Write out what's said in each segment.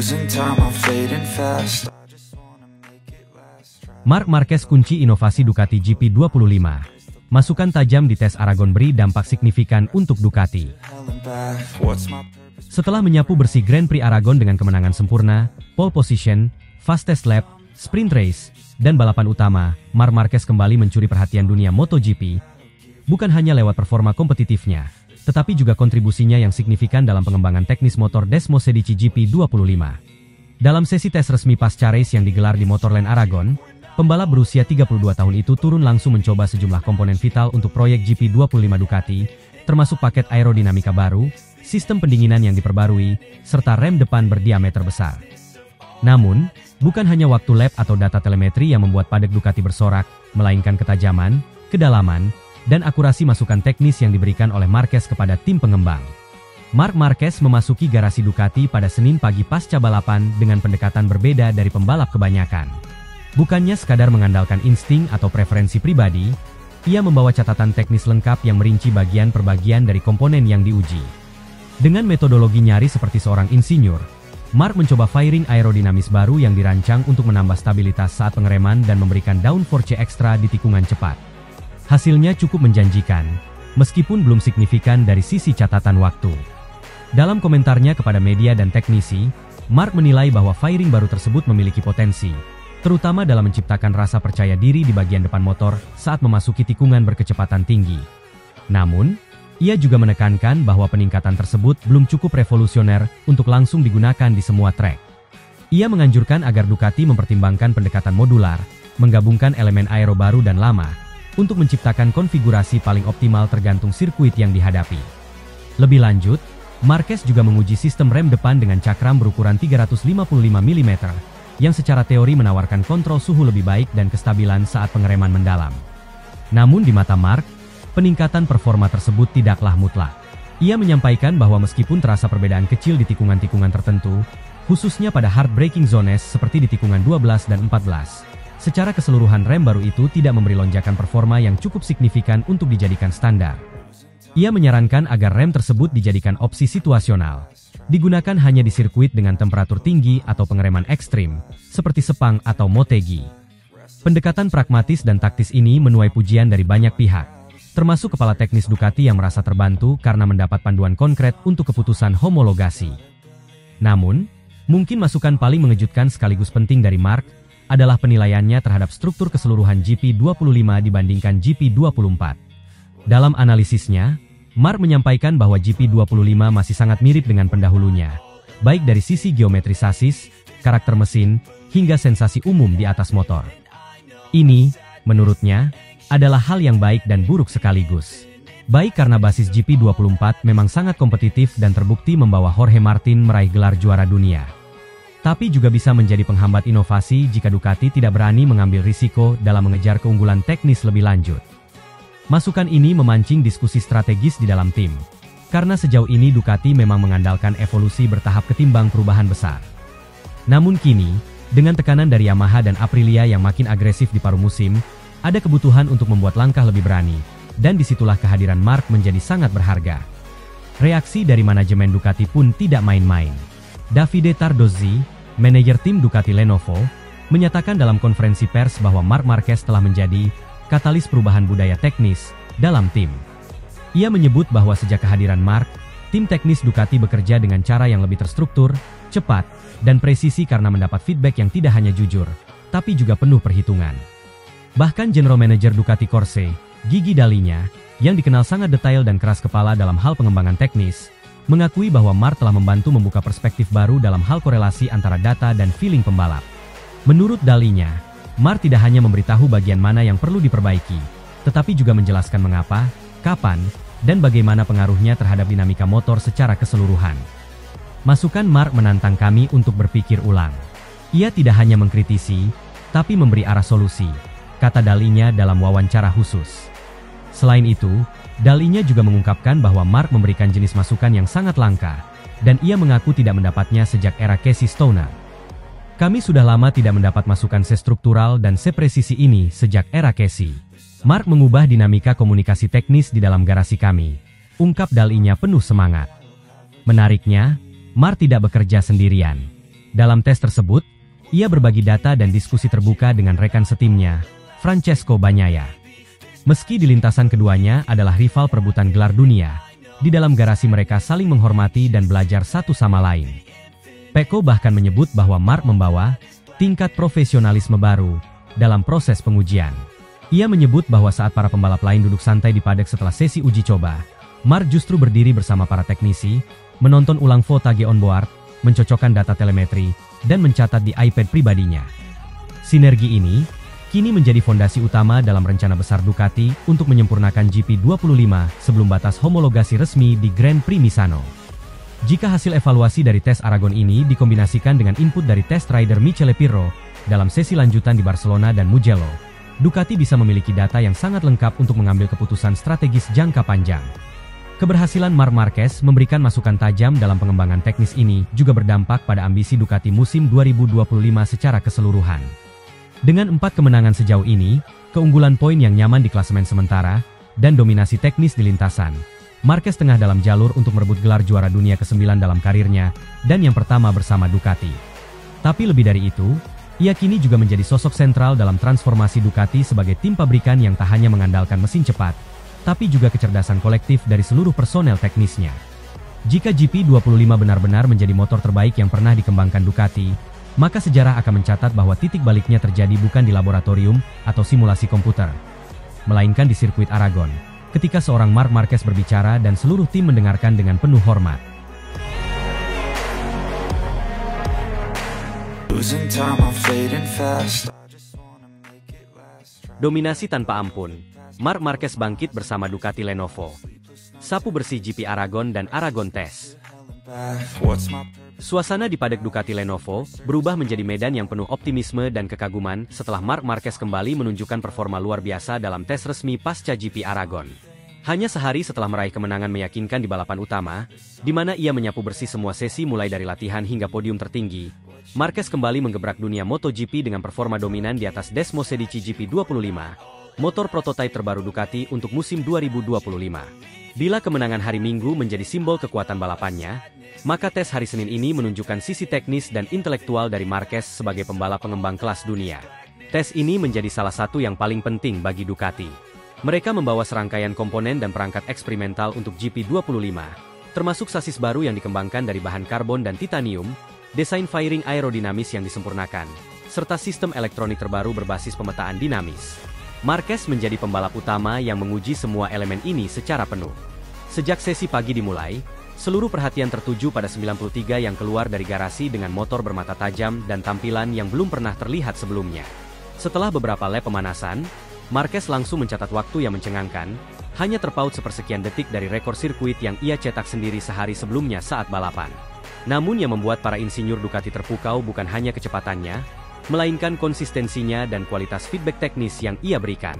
Losing time, I'm fading fast. Marc Marquez kunci inovasi Ducati GP25. Masukan tajam di tes Aragon beri dampak signifikan untuk Ducati. Setelah menyapu bersih Grand Prix Aragon dengan kemenangan sempurna, pole position, fastest lap, sprint race, dan balapan utama, Marc Marquez kembali mencuri perhatian dunia MotoGP, bukan hanya lewat performa kompetitifnya, tetapi juga kontribusinya yang signifikan dalam pengembangan teknis motor Desmosedici GP25. Dalam sesi tes resmi pasca race yang digelar di Motorland Aragon, pembalap berusia 32 tahun itu turun langsung mencoba sejumlah komponen vital untuk proyek GP25 Ducati, termasuk paket aerodinamika baru, sistem pendinginan yang diperbarui, serta rem depan berdiameter besar. Namun, bukan hanya waktu lap atau data telemetri yang membuat padek Ducati bersorak, melainkan ketajaman, kedalaman, dan akurasi masukan teknis yang diberikan oleh Marquez kepada tim pengembang. Marc Marquez memasuki garasi Ducati pada Senin pagi pasca balapan dengan pendekatan berbeda dari pembalap kebanyakan. Bukannya sekadar mengandalkan insting atau preferensi pribadi, ia membawa catatan teknis lengkap yang merinci bagian per bagian dari komponen yang diuji. Dengan metodologi nyari seperti seorang insinyur, Marc mencoba fairing aerodinamis baru yang dirancang untuk menambah stabilitas saat pengereman dan memberikan downforce ekstra di tikungan cepat. Hasilnya cukup menjanjikan, meskipun belum signifikan dari sisi catatan waktu. Dalam komentarnya kepada media dan teknisi, Marc menilai bahwa fairing baru tersebut memiliki potensi, terutama dalam menciptakan rasa percaya diri di bagian depan motor saat memasuki tikungan berkecepatan tinggi. Namun, ia juga menekankan bahwa peningkatan tersebut belum cukup revolusioner untuk langsung digunakan di semua trek. Ia menganjurkan agar Ducati mempertimbangkan pendekatan modular, menggabungkan elemen aero baru dan lama, untuk menciptakan konfigurasi paling optimal tergantung sirkuit yang dihadapi. Lebih lanjut, Marquez juga menguji sistem rem depan dengan cakram berukuran 355 mm, yang secara teori menawarkan kontrol suhu lebih baik dan kestabilan saat pengereman mendalam. Namun di mata Marc, peningkatan performa tersebut tidaklah mutlak. Ia menyampaikan bahwa meskipun terasa perbedaan kecil di tikungan-tikungan tertentu, khususnya pada hard braking zones seperti di tikungan 12 dan 14, secara keseluruhan rem baru itu tidak memberi lonjakan performa yang cukup signifikan untuk dijadikan standar. Ia menyarankan agar rem tersebut dijadikan opsi situasional, digunakan hanya di sirkuit dengan temperatur tinggi atau pengereman ekstrim, seperti Sepang atau Motegi. Pendekatan pragmatis dan taktis ini menuai pujian dari banyak pihak, termasuk kepala teknis Ducati yang merasa terbantu karena mendapat panduan konkret untuk keputusan homologasi. Namun, mungkin masukan paling mengejutkan sekaligus penting dari Marc adalah penilaiannya terhadap struktur keseluruhan GP25 dibandingkan GP24. Dalam analisisnya, Marc menyampaikan bahwa GP25 masih sangat mirip dengan pendahulunya, baik dari sisi geometri sasis, karakter mesin, hingga sensasi umum di atas motor. Ini, menurutnya, adalah hal yang baik dan buruk sekaligus. Baik karena basis GP24 memang sangat kompetitif dan terbukti membawa Jorge Martin meraih gelar juara dunia. Tapi juga bisa menjadi penghambat inovasi jika Ducati tidak berani mengambil risiko dalam mengejar keunggulan teknis lebih lanjut. Masukan ini memancing diskusi strategis di dalam tim, karena sejauh ini Ducati memang mengandalkan evolusi bertahap ketimbang perubahan besar. Namun kini, dengan tekanan dari Yamaha dan Aprilia yang makin agresif di paruh musim, ada kebutuhan untuk membuat langkah lebih berani, dan disitulah kehadiran Marc menjadi sangat berharga. Reaksi dari manajemen Ducati pun tidak main-main. Davide Tardozzi, manajer tim Ducati Lenovo, menyatakan dalam konferensi pers bahwa Marc Marquez telah menjadi katalis perubahan budaya teknis dalam tim. Ia menyebut bahwa sejak kehadiran Marc, tim teknis Ducati bekerja dengan cara yang lebih terstruktur, cepat, dan presisi karena mendapat feedback yang tidak hanya jujur, tapi juga penuh perhitungan. Bahkan General Manager Ducati Corse, Gigi Dalinya, yang dikenal sangat detail dan keras kepala dalam hal pengembangan teknis, mengakui bahwa Marc telah membantu membuka perspektif baru dalam hal korelasi antara data dan feeling pembalap. Menurut Dalinya, Marc tidak hanya memberitahu bagian mana yang perlu diperbaiki, tetapi juga menjelaskan mengapa, kapan, dan bagaimana pengaruhnya terhadap dinamika motor secara keseluruhan. Masukan Marc menantang kami untuk berpikir ulang. Ia tidak hanya mengkritisi, tapi memberi arah solusi, kata Dalinya dalam wawancara khusus. Selain itu, Dalinya juga mengungkapkan bahwa Marc memberikan jenis masukan yang sangat langka, dan ia mengaku tidak mendapatnya sejak era Casey Stoner. Kami sudah lama tidak mendapat masukan sestruktural dan sepresisi ini sejak era Casey. Marc mengubah dinamika komunikasi teknis di dalam garasi kami, ungkap Dalinya penuh semangat. Menariknya, Marc tidak bekerja sendirian. Dalam tes tersebut, ia berbagi data dan diskusi terbuka dengan rekan setimnya, Francesco Bagnaia. Meski di lintasan keduanya adalah rival perebutan gelar dunia, di dalam garasi mereka saling menghormati dan belajar satu sama lain. Pecco bahkan menyebut bahwa Marc membawa tingkat profesionalisme baru dalam proses pengujian. Ia menyebut bahwa saat para pembalap lain duduk santai di paddock setelah sesi uji coba, Marc justru berdiri bersama para teknisi, menonton ulang voltage onboard, mencocokkan data telemetri, dan mencatat di iPad pribadinya. Sinergi ini kini menjadi fondasi utama dalam rencana besar Ducati untuk menyempurnakan GP25 sebelum batas homologasi resmi di Grand Prix Misano. Jika hasil evaluasi dari tes Aragon ini dikombinasikan dengan input dari test rider Michele Pirro dalam sesi lanjutan di Barcelona dan Mugello, Ducati bisa memiliki data yang sangat lengkap untuk mengambil keputusan strategis jangka panjang. Keberhasilan Marc Marquez memberikan masukan tajam dalam pengembangan teknis ini juga berdampak pada ambisi Ducati musim 2025 secara keseluruhan. Dengan 4 kemenangan sejauh ini, keunggulan poin yang nyaman di klasemen sementara, dan dominasi teknis di lintasan, Marquez tengah dalam jalur untuk merebut gelar juara dunia ke-9 dalam karirnya, dan yang pertama bersama Ducati. Tapi lebih dari itu, ia kini juga menjadi sosok sentral dalam transformasi Ducati sebagai tim pabrikan yang tak hanya mengandalkan mesin cepat, tapi juga kecerdasan kolektif dari seluruh personel teknisnya. Jika GP25 benar-benar menjadi motor terbaik yang pernah dikembangkan Ducati, maka sejarah akan mencatat bahwa titik baliknya terjadi bukan di laboratorium atau simulasi komputer, melainkan di sirkuit Aragon, ketika seorang Marc Marquez berbicara dan seluruh tim mendengarkan dengan penuh hormat. Dominasi tanpa ampun, Marc Marquez bangkit bersama Ducati Lenovo. Sapu bersih GP Aragon dan Aragon Test. Suasana di paddock Ducati Lenovo berubah menjadi medan yang penuh optimisme dan kekaguman setelah Marc Marquez kembali menunjukkan performa luar biasa dalam tes resmi pasca GP Aragon. Hanya sehari setelah meraih kemenangan meyakinkan di balapan utama, di mana ia menyapu bersih semua sesi mulai dari latihan hingga podium tertinggi, Marquez kembali menggebrak dunia MotoGP dengan performa dominan di atas Desmosed GP25, motor prototipe terbaru Ducati untuk musim 2025. Bila kemenangan hari Minggu menjadi simbol kekuatan balapannya, maka tes hari Senin ini menunjukkan sisi teknis dan intelektual dari Marquez sebagai pembalap pengembang kelas dunia. Tes ini menjadi salah satu yang paling penting bagi Ducati. Mereka membawa serangkaian komponen dan perangkat eksperimental untuk GP25, termasuk sasis baru yang dikembangkan dari bahan karbon dan titanium, desain fairing aerodinamis yang disempurnakan, serta sistem elektronik terbaru berbasis pemetaan dinamis. Marquez menjadi pembalap utama yang menguji semua elemen ini secara penuh. Sejak sesi pagi dimulai, seluruh perhatian tertuju pada 93 yang keluar dari garasi dengan motor bermata tajam dan tampilan yang belum pernah terlihat sebelumnya. Setelah beberapa lap pemanasan, Marquez langsung mencatat waktu yang mencengangkan, hanya terpaut sepersekian detik dari rekor sirkuit yang ia cetak sendiri sehari sebelumnya saat balapan. Namun yang membuat para insinyur Ducati terpukau bukan hanya kecepatannya, melainkan konsistensinya dan kualitas feedback teknis yang ia berikan.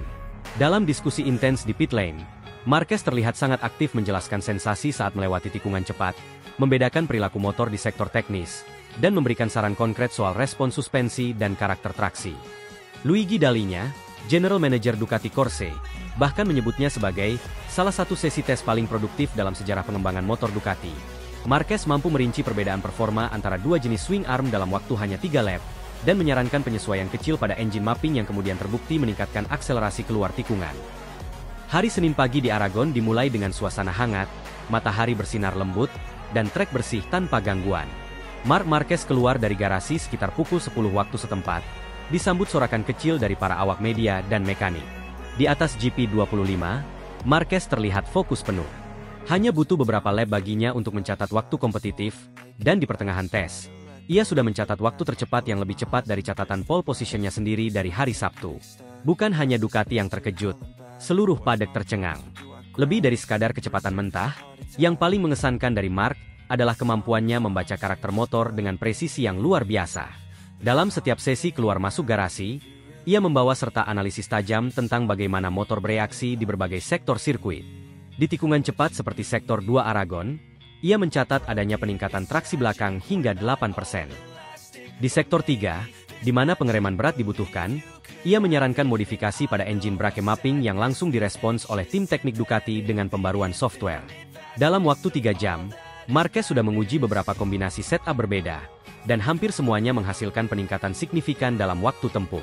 Dalam diskusi intens di pit lane, Marquez terlihat sangat aktif menjelaskan sensasi saat melewati tikungan cepat, membedakan perilaku motor di sektor teknis, dan memberikan saran konkret soal respon suspensi dan karakter traksi. Luigi Dalinya, General Manager Ducati Corse, bahkan menyebutnya sebagai salah satu sesi tes paling produktif dalam sejarah pengembangan motor Ducati. Marquez mampu merinci perbedaan performa antara dua jenis swing arm dalam waktu hanya 3 lap, dan menyarankan penyesuaian kecil pada engine mapping yang kemudian terbukti meningkatkan akselerasi keluar tikungan. Hari Senin pagi di Aragon dimulai dengan suasana hangat, matahari bersinar lembut, dan trek bersih tanpa gangguan. Marc Marquez keluar dari garasi sekitar pukul 10 waktu setempat, disambut sorakan kecil dari para awak media dan mekanik. Di atas GP25, Marquez terlihat fokus penuh. Hanya butuh beberapa lap baginya untuk mencatat waktu kompetitif, dan di pertengahan tes, ia sudah mencatat waktu tercepat yang lebih cepat dari catatan pole positionnya sendiri dari hari Sabtu. Bukan hanya Ducati yang terkejut, seluruh paddock tercengang. Lebih dari sekadar kecepatan mentah, yang paling mengesankan dari Marc adalah kemampuannya membaca karakter motor dengan presisi yang luar biasa. Dalam setiap sesi keluar masuk garasi, ia membawa serta analisis tajam tentang bagaimana motor bereaksi di berbagai sektor sirkuit. Di tikungan cepat seperti sektor 2 Aragon, ia mencatat adanya peningkatan traksi belakang hingga 8%. Di sektor 3, di mana pengereman berat dibutuhkan, ia menyarankan modifikasi pada engine brake mapping yang langsung direspons oleh tim teknik Ducati dengan pembaruan software. Dalam waktu 3 jam, Marquez sudah menguji beberapa kombinasi setup berbeda, dan hampir semuanya menghasilkan peningkatan signifikan dalam waktu tempuh.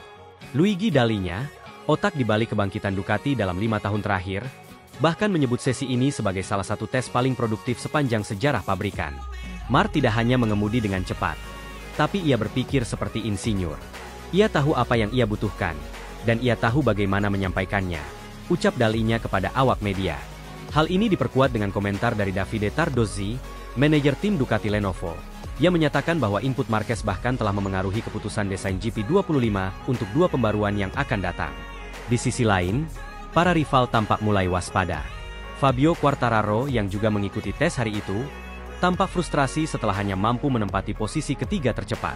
Luigi Dalinya, otak di balik kebangkitan Ducati dalam 5 tahun terakhir, bahkan menyebut sesi ini sebagai salah satu tes paling produktif sepanjang sejarah pabrikan. Marc tidak hanya mengemudi dengan cepat, tapi ia berpikir seperti insinyur. Ia tahu apa yang ia butuhkan, dan ia tahu bagaimana menyampaikannya, ucap Dalinya kepada awak media. Hal ini diperkuat dengan komentar dari Davide Tardozzi, manajer tim Ducati Lenovo. Ia menyatakan bahwa input Marquez bahkan telah memengaruhi keputusan desain GP25 untuk 2 pembaruan yang akan datang. Di sisi lain, para rival tampak mulai waspada. Fabio Quartararo yang juga mengikuti tes hari itu, tampak frustrasi setelah hanya mampu menempati posisi ketiga tercepat.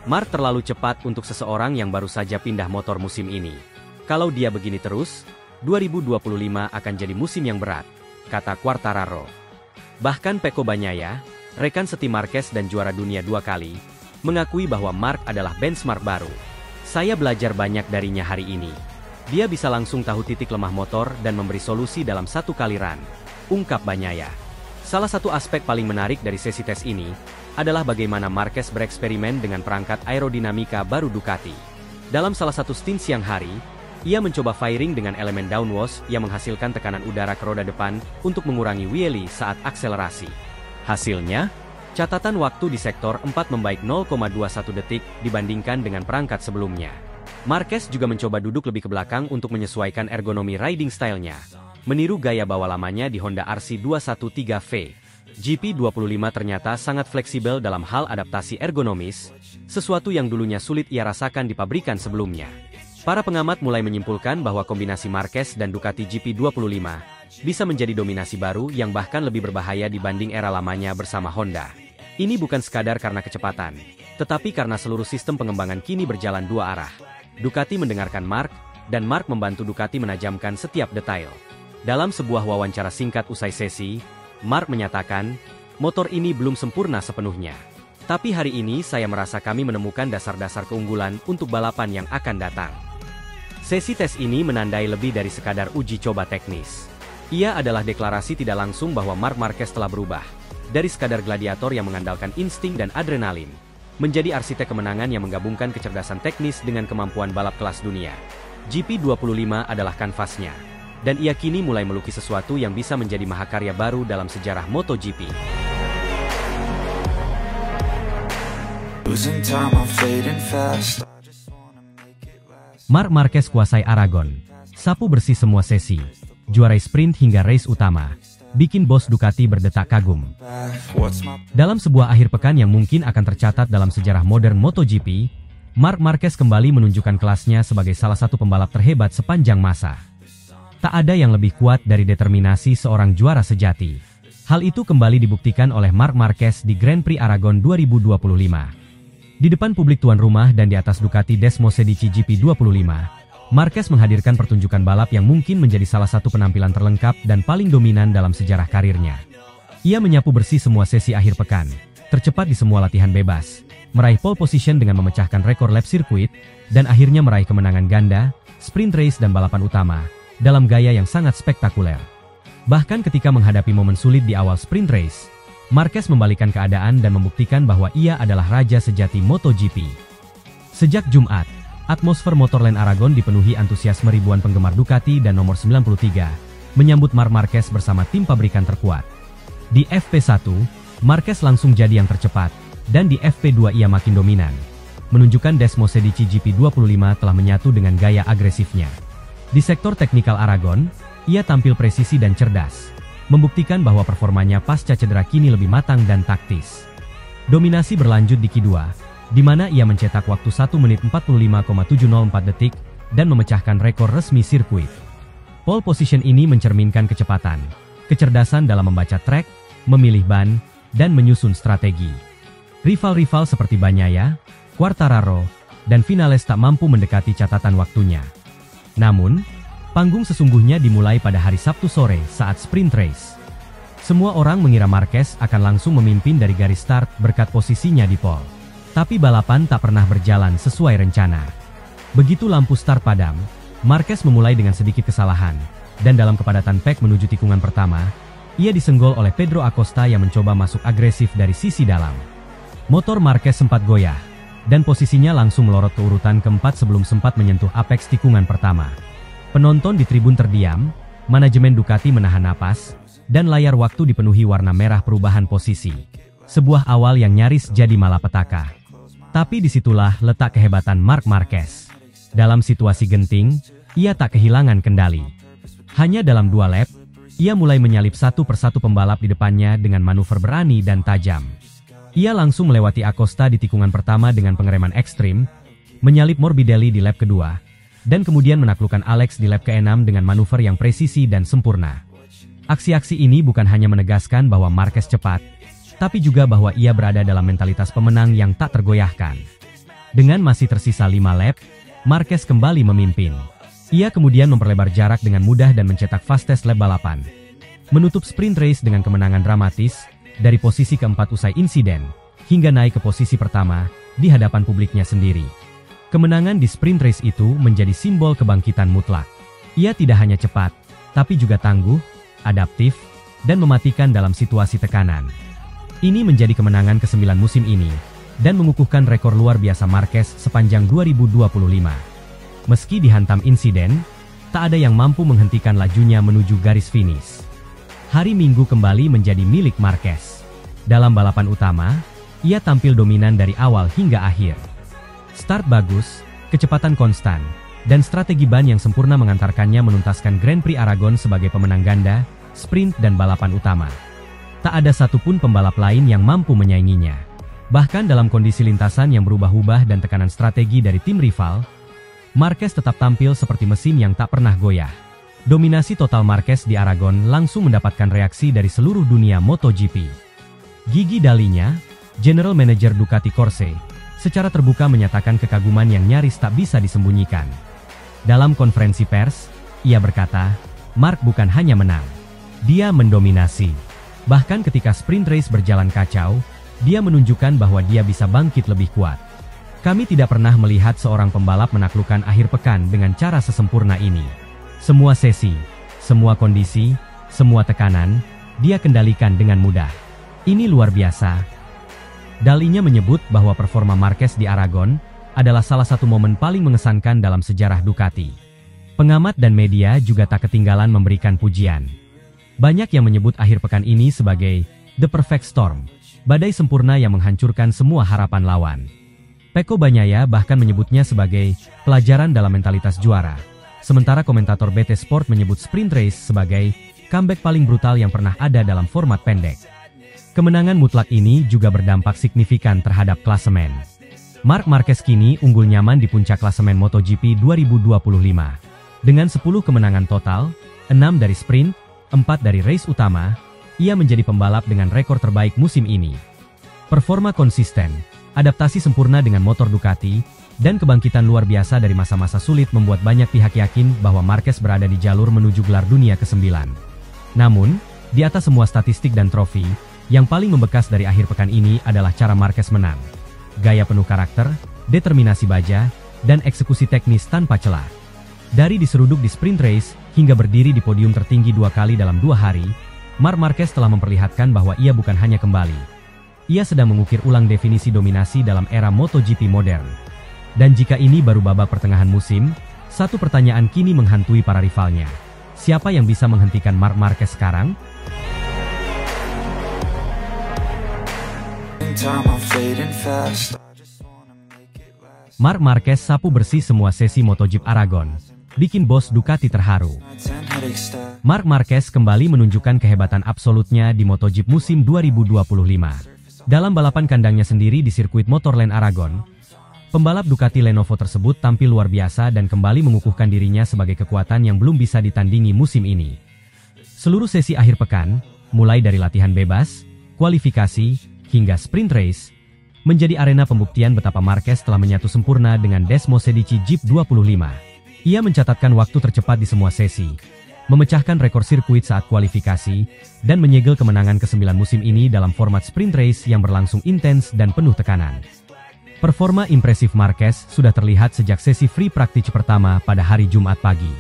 Marc terlalu cepat untuk seseorang yang baru saja pindah motor musim ini. Kalau dia begini terus, 2025 akan jadi musim yang berat, kata Quartararo. Bahkan Pecco Bagnaia, rekan setim Marquez dan juara dunia 2 kali, mengakui bahwa Marc adalah benchmark baru. Saya belajar banyak darinya hari ini. Dia bisa langsung tahu titik lemah motor dan memberi solusi dalam 1 kali run, ungkap Bagnaia. Salah satu aspek paling menarik dari sesi tes ini adalah bagaimana Marquez bereksperimen dengan perangkat aerodinamika baru Ducati. Dalam salah satu stint siang hari, ia mencoba firing dengan elemen downwash yang menghasilkan tekanan udara ke roda depan untuk mengurangi wheelie saat akselerasi. Hasilnya, catatan waktu di sektor 4 membaik 0,21 detik dibandingkan dengan perangkat sebelumnya. Marquez juga mencoba duduk lebih ke belakang untuk menyesuaikan ergonomi riding style-nya, meniru gaya bawa lamanya di Honda RC213V. GP25 ternyata sangat fleksibel dalam hal adaptasi ergonomis, sesuatu yang dulunya sulit ia rasakan di pabrikan sebelumnya. Para pengamat mulai menyimpulkan bahwa kombinasi Marquez dan Ducati GP25 bisa menjadi dominasi baru yang bahkan lebih berbahaya dibanding era lamanya bersama Honda. Ini bukan sekadar karena kecepatan, tetapi karena seluruh sistem pengembangan kini berjalan 2 arah. Ducati mendengarkan Marc, dan Marc membantu Ducati menajamkan setiap detail. Dalam sebuah wawancara singkat usai sesi, Marc menyatakan, motor ini belum sempurna sepenuhnya. Tapi hari ini saya merasa kami menemukan dasar-dasar keunggulan untuk balapan yang akan datang. Sesi tes ini menandai lebih dari sekadar uji coba teknis. Ia adalah deklarasi tidak langsung bahwa Marc Marquez telah berubah, dari sekadar gladiator yang mengandalkan insting dan adrenalin, menjadi arsitek kemenangan yang menggabungkan kecerdasan teknis dengan kemampuan balap kelas dunia. GP25 adalah kanvasnya, dan ia kini mulai melukis sesuatu yang bisa menjadi mahakarya baru dalam sejarah MotoGP. Marc Marquez kuasai Aragon, sapu bersih semua sesi, juarai sprint hingga race utama, bikin bos Ducati berdetak kagum. Dalam sebuah akhir pekan yang mungkin akan tercatat dalam sejarah modern MotoGP, Marc Marquez kembali menunjukkan kelasnya sebagai salah satu pembalap terhebat sepanjang masa. Tak ada yang lebih kuat dari determinasi seorang juara sejati. Hal itu kembali dibuktikan oleh Marc Marquez di Grand Prix Aragon 2025. Di depan publik tuan rumah dan di atas Ducati Desmosedici GP25, Marquez menghadirkan pertunjukan balap yang mungkin menjadi salah satu penampilan terlengkap dan paling dominan dalam sejarah karirnya. Ia menyapu bersih semua sesi akhir pekan, tercepat di semua latihan bebas, meraih pole position dengan memecahkan rekor lap sirkuit, dan akhirnya meraih kemenangan ganda, sprint race dan balapan utama, dalam gaya yang sangat spektakuler. Bahkan ketika menghadapi momen sulit di awal sprint race, Marquez membalikan keadaan dan membuktikan bahwa ia adalah raja sejati MotoGP. Sejak Jumat, atmosfer Motorland Aragon dipenuhi antusiasme ribuan penggemar Ducati dan nomor 93, menyambut Marc Marquez bersama tim pabrikan terkuat. Di FP1, Marquez langsung jadi yang tercepat, dan di FP2 ia makin dominan, menunjukkan Desmosedici GP25 telah menyatu dengan gaya agresifnya. Di sektor teknikal Aragon, ia tampil presisi dan cerdas, membuktikan bahwa performanya pasca cedera kini lebih matang dan taktis. Dominasi berlanjut di Q2, di mana ia mencetak waktu 1 menit 45,704 detik dan memecahkan rekor resmi sirkuit. Pole position ini mencerminkan kecepatan, kecerdasan dalam membaca trek, memilih ban, dan menyusun strategi. Rival-rival seperti Bagnaia, Quartararo, dan Vinales tak mampu mendekati catatan waktunya. Namun, panggung sesungguhnya dimulai pada hari Sabtu sore saat sprint race. Semua orang mengira Marquez akan langsung memimpin dari garis start berkat posisinya di pole. Tapi balapan tak pernah berjalan sesuai rencana. Begitu lampu start padam, Marquez memulai dengan sedikit kesalahan, dan dalam kepadatan pack menuju tikungan pertama, ia disenggol oleh Pedro Acosta yang mencoba masuk agresif dari sisi dalam. Motor Marquez sempat goyah, dan posisinya langsung melorot ke urutan keempat sebelum sempat menyentuh apeks tikungan pertama. Penonton di tribun terdiam, manajemen Ducati menahan napas, dan layar waktu dipenuhi warna merah perubahan posisi. Sebuah awal yang nyaris jadi malapetaka. Tapi disitulah letak kehebatan Marc Marquez. Dalam situasi genting, ia tak kehilangan kendali. Hanya dalam 2 lap, ia mulai menyalip satu persatu pembalap di depannya dengan manuver berani dan tajam. Ia langsung melewati Acosta di tikungan pertama dengan pengereman ekstrim, menyalip Morbidelli di lap kedua, dan kemudian menaklukkan Alex di lap ke-6 dengan manuver yang presisi dan sempurna. Aksi-aksi ini bukan hanya menegaskan bahwa Marquez cepat, tapi juga bahwa ia berada dalam mentalitas pemenang yang tak tergoyahkan. Dengan masih tersisa 5 lap, Marquez kembali memimpin. Ia kemudian memperlebar jarak dengan mudah dan mencetak fastest lap balapan. Menutup sprint race dengan kemenangan dramatis, dari posisi keempat usai insiden, hingga naik ke posisi pertama, di hadapan publiknya sendiri. Kemenangan di sprint race itu menjadi simbol kebangkitan mutlak. Ia tidak hanya cepat, tapi juga tangguh, adaptif, dan mematikan dalam situasi tekanan. Ini menjadi kemenangan ke-9 musim ini, dan mengukuhkan rekor luar biasa Marquez sepanjang 2025. Meski dihantam insiden, tak ada yang mampu menghentikan lajunya menuju garis finish. Hari Minggu kembali menjadi milik Marquez. Dalam balapan utama, ia tampil dominan dari awal hingga akhir. Start bagus, kecepatan konstan, dan strategi ban yang sempurna mengantarkannya menuntaskan Grand Prix Aragon sebagai pemenang ganda, sprint dan balapan utama. Tak ada satupun pembalap lain yang mampu menyainginya. Bahkan dalam kondisi lintasan yang berubah-ubah dan tekanan strategi dari tim rival, Marquez tetap tampil seperti mesin yang tak pernah goyah. Dominasi total Marquez di Aragon langsung mendapatkan reaksi dari seluruh dunia MotoGP. Gigi Dalinya, General Manager Ducati Corse, secara terbuka menyatakan kekaguman yang nyaris tak bisa disembunyikan. Dalam konferensi pers, ia berkata, Marc bukan hanya menang, dia mendominasi. Bahkan ketika sprint race berjalan kacau, dia menunjukkan bahwa dia bisa bangkit lebih kuat. Kami tidak pernah melihat seorang pembalap menaklukkan akhir pekan dengan cara sesempurna ini. Semua sesi, semua kondisi, semua tekanan, dia kendalikan dengan mudah. Ini luar biasa. Dalinya menyebut bahwa performa Marquez di Aragon adalah salah satu momen paling mengesankan dalam sejarah Ducati. Pengamat dan media juga tak ketinggalan memberikan pujian. Banyak yang menyebut akhir pekan ini sebagai The Perfect Storm, badai sempurna yang menghancurkan semua harapan lawan. Pecco Bagnaia bahkan menyebutnya sebagai pelajaran dalam mentalitas juara. Sementara komentator BT Sport menyebut sprint race sebagai comeback paling brutal yang pernah ada dalam format pendek. Kemenangan mutlak ini juga berdampak signifikan terhadap klasemen. Marc Marquez kini unggul nyaman di puncak klasemen MotoGP 2025. Dengan 10 kemenangan total, 6 dari sprint, 4 dari race utama, ia menjadi pembalap dengan rekor terbaik musim ini. Performa konsisten, adaptasi sempurna dengan motor Ducati, dan kebangkitan luar biasa dari masa-masa sulit membuat banyak pihak yakin bahwa Marquez berada di jalur menuju gelar dunia ke-9. Namun, di atas semua statistik dan trofi, yang paling membekas dari akhir pekan ini adalah cara Marquez menang. Gaya penuh karakter, determinasi baja, dan eksekusi teknis tanpa celah. Dari diseruduk di sprint race, hingga berdiri di podium tertinggi 2 kali dalam 2 hari, Marc Marquez telah memperlihatkan bahwa ia bukan hanya kembali. Ia sedang mengukir ulang definisi dominasi dalam era MotoGP modern. Dan jika ini baru babak pertengahan musim, satu pertanyaan kini menghantui para rivalnya. Siapa yang bisa menghentikan Marc Marquez sekarang? Marc Marquez sapu bersih semua sesi MotoGP Aragon, bikin bos Ducati terharu. Marc Marquez kembali menunjukkan kehebatan absolutnya di MotoGP musim 2025. Dalam balapan kandangnya sendiri di sirkuit Motorland Aragon, pembalap Ducati Lenovo tersebut tampil luar biasa dan kembali mengukuhkan dirinya sebagai kekuatan yang belum bisa ditandingi musim ini. Seluruh sesi akhir pekan, mulai dari latihan bebas, kualifikasi, hingga sprint race, menjadi arena pembuktian betapa Marquez telah menyatu sempurna dengan Desmosedici GP25. Ia mencatatkan waktu tercepat di semua sesi, memecahkan rekor sirkuit saat kualifikasi, dan menyegel kemenangan ke-9 musim ini dalam format sprint race yang berlangsung intens dan penuh tekanan. Performa impresif Marquez sudah terlihat sejak sesi free practice pertama pada hari Jumat pagi.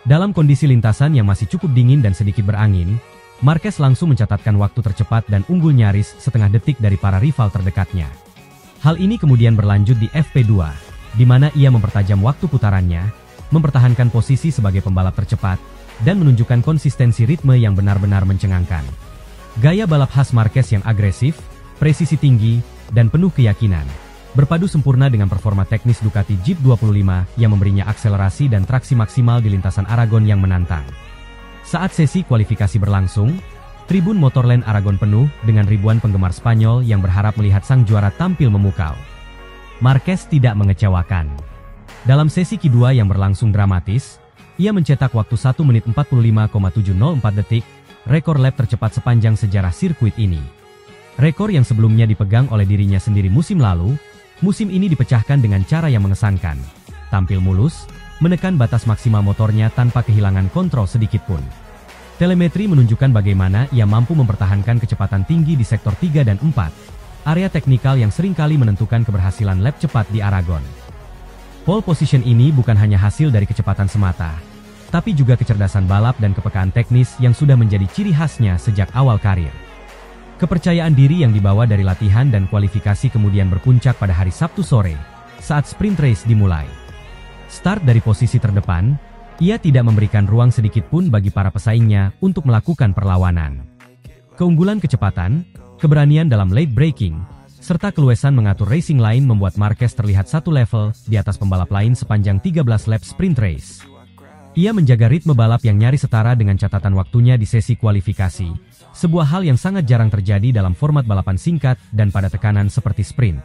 Dalam kondisi lintasan yang masih cukup dingin dan sedikit berangin, Marquez langsung mencatatkan waktu tercepat dan unggul nyaris setengah detik dari para rival terdekatnya. Hal ini kemudian berlanjut di FP2, di mana ia mempertajam waktu putarannya, mempertahankan posisi sebagai pembalap tercepat, dan menunjukkan konsistensi ritme yang benar-benar mencengangkan. Gaya balap khas Marquez yang agresif, presisi tinggi, dan penuh keyakinan, berpadu sempurna dengan performa teknis Ducati Jeep 25 yang memberinya akselerasi dan traksi maksimal di lintasan Aragon yang menantang. Saat sesi kualifikasi berlangsung, tribun Motorland Aragon penuh dengan ribuan penggemar Spanyol yang berharap melihat sang juara tampil memukau. Marquez tidak mengecewakan. Dalam sesi kedua yang berlangsung dramatis, ia mencetak waktu 1 menit 45,704 detik, rekor lap tercepat sepanjang sejarah sirkuit ini. Rekor yang sebelumnya dipegang oleh dirinya sendiri musim lalu, musim ini dipecahkan dengan cara yang mengesankan. Tampil mulus, menekan batas maksimal motornya tanpa kehilangan kontrol sedikitpun. Telemetri menunjukkan bagaimana ia mampu mempertahankan kecepatan tinggi di sektor 3 dan 4, area teknikal yang seringkali menentukan keberhasilan lap cepat di Aragon. Pole position ini bukan hanya hasil dari kecepatan semata, tapi juga kecerdasan balap dan kepekaan teknis yang sudah menjadi ciri khasnya sejak awal karir. Kepercayaan diri yang dibawa dari latihan dan kualifikasi kemudian berpuncak pada hari Sabtu sore, saat sprint race dimulai. Start dari posisi terdepan, ia tidak memberikan ruang sedikit pun bagi para pesaingnya untuk melakukan perlawanan. Keunggulan kecepatan, keberanian dalam late braking, serta keluasan mengatur racing line membuat Marquez terlihat satu level di atas pembalap lain sepanjang 13 lap sprint race. Ia menjaga ritme balap yang nyaris setara dengan catatan waktunya di sesi kualifikasi, sebuah hal yang sangat jarang terjadi dalam format balapan singkat dan pada tekanan seperti sprint.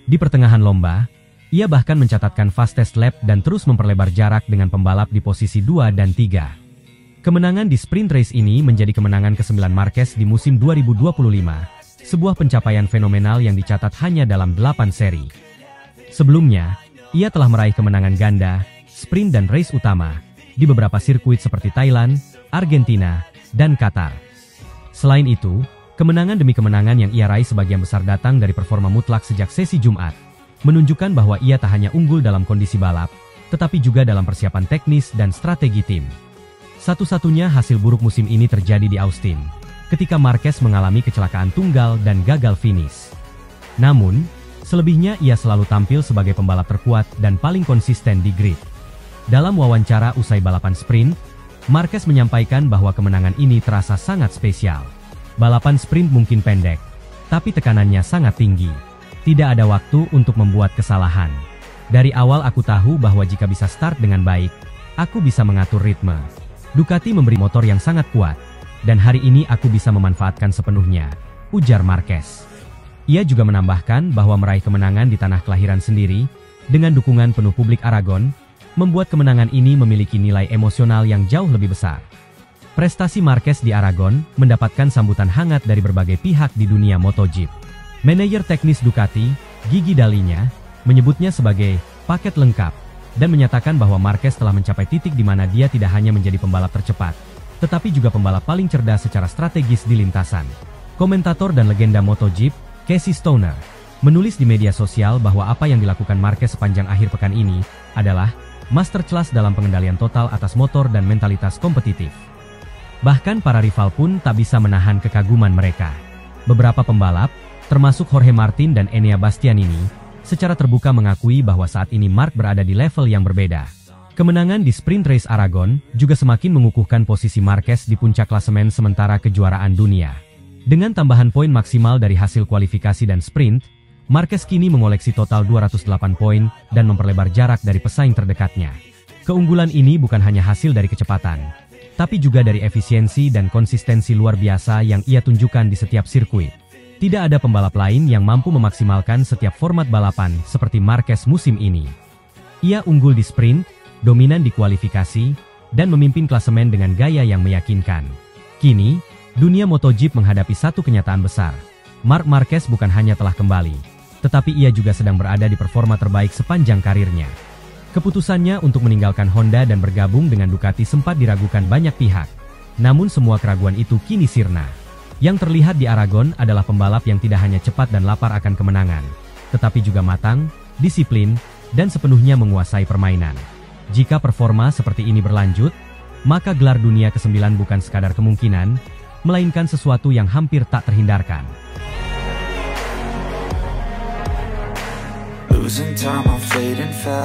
Di pertengahan lomba, ia bahkan mencatatkan fastest lap dan terus memperlebar jarak dengan pembalap di posisi 2 dan 3. Kemenangan di sprint race ini menjadi kemenangan ke-9 Marquez di musim 2025, sebuah pencapaian fenomenal yang dicatat hanya dalam 8 seri. Sebelumnya, ia telah meraih kemenangan ganda, sprint dan race utama, di beberapa sirkuit seperti Thailand, Argentina, dan Qatar. Selain itu, kemenangan demi kemenangan yang ia raih sebagian besar datang dari performa mutlak sejak sesi Jumat, menunjukkan bahwa ia tak hanya unggul dalam kondisi balap, tetapi juga dalam persiapan teknis dan strategi tim. Satu-satunya hasil buruk musim ini terjadi di Austin, ketika Marquez mengalami kecelakaan tunggal dan gagal finish. Namun, selebihnya ia selalu tampil sebagai pembalap terkuat dan paling konsisten di grid. Dalam wawancara usai balapan sprint, Marquez menyampaikan bahwa kemenangan ini terasa sangat spesial. Balapan sprint mungkin pendek, tapi tekanannya sangat tinggi. Tidak ada waktu untuk membuat kesalahan. Dari awal aku tahu bahwa jika bisa start dengan baik, aku bisa mengatur ritme. Ducati memberi motor yang sangat kuat, dan hari ini aku bisa memanfaatkan sepenuhnya, ujar Marquez. Ia juga menambahkan bahwa meraih kemenangan di tanah kelahiran sendiri, dengan dukungan penuh publik Aragon, membuat kemenangan ini memiliki nilai emosional yang jauh lebih besar. Prestasi Marquez di Aragon mendapatkan sambutan hangat dari berbagai pihak di dunia MotoGP. Manajer teknis Ducati, Gigi Dalinya, menyebutnya sebagai paket lengkap, dan menyatakan bahwa Marquez telah mencapai titik di mana dia tidak hanya menjadi pembalap tercepat, tetapi juga pembalap paling cerdas secara strategis di lintasan. Komentator dan legenda MotoGP, Casey Stoner, menulis di media sosial bahwa apa yang dilakukan Marquez sepanjang akhir pekan ini adalah masterclass dalam pengendalian total atas motor dan mentalitas kompetitif. Bahkan para rival pun tak bisa menahan kekaguman mereka. Beberapa pembalap, termasuk Jorge Martin dan Enea Bastianini, secara terbuka mengakui bahwa saat ini Mark berada di level yang berbeda. Kemenangan di sprint race Aragon juga semakin mengukuhkan posisi Marquez di puncak klasemen sementara kejuaraan dunia. Dengan tambahan poin maksimal dari hasil kualifikasi dan sprint, Marquez kini mengoleksi total 208 poin dan memperlebar jarak dari pesaing terdekatnya. Keunggulan ini bukan hanya hasil dari kecepatan, tapi juga dari efisiensi dan konsistensi luar biasa yang ia tunjukkan di setiap sirkuit. Tidak ada pembalap lain yang mampu memaksimalkan setiap format balapan seperti Marquez musim ini. Ia unggul di sprint, dominan di kualifikasi, dan memimpin klasemen dengan gaya yang meyakinkan. Kini, dunia MotoGP menghadapi satu kenyataan besar. Marc Marquez bukan hanya telah kembali, tetapi ia juga sedang berada di performa terbaik sepanjang karirnya. Keputusannya untuk meninggalkan Honda dan bergabung dengan Ducati sempat diragukan banyak pihak. Namun semua keraguan itu kini sirna. Yang terlihat di Aragon adalah pembalap yang tidak hanya cepat dan lapar akan kemenangan, tetapi juga matang, disiplin, dan sepenuhnya menguasai permainan. Jika performa seperti ini berlanjut, maka gelar dunia ke-9 bukan sekadar kemungkinan, melainkan sesuatu yang hampir tak terhindarkan. Losing time, I'm fading fast.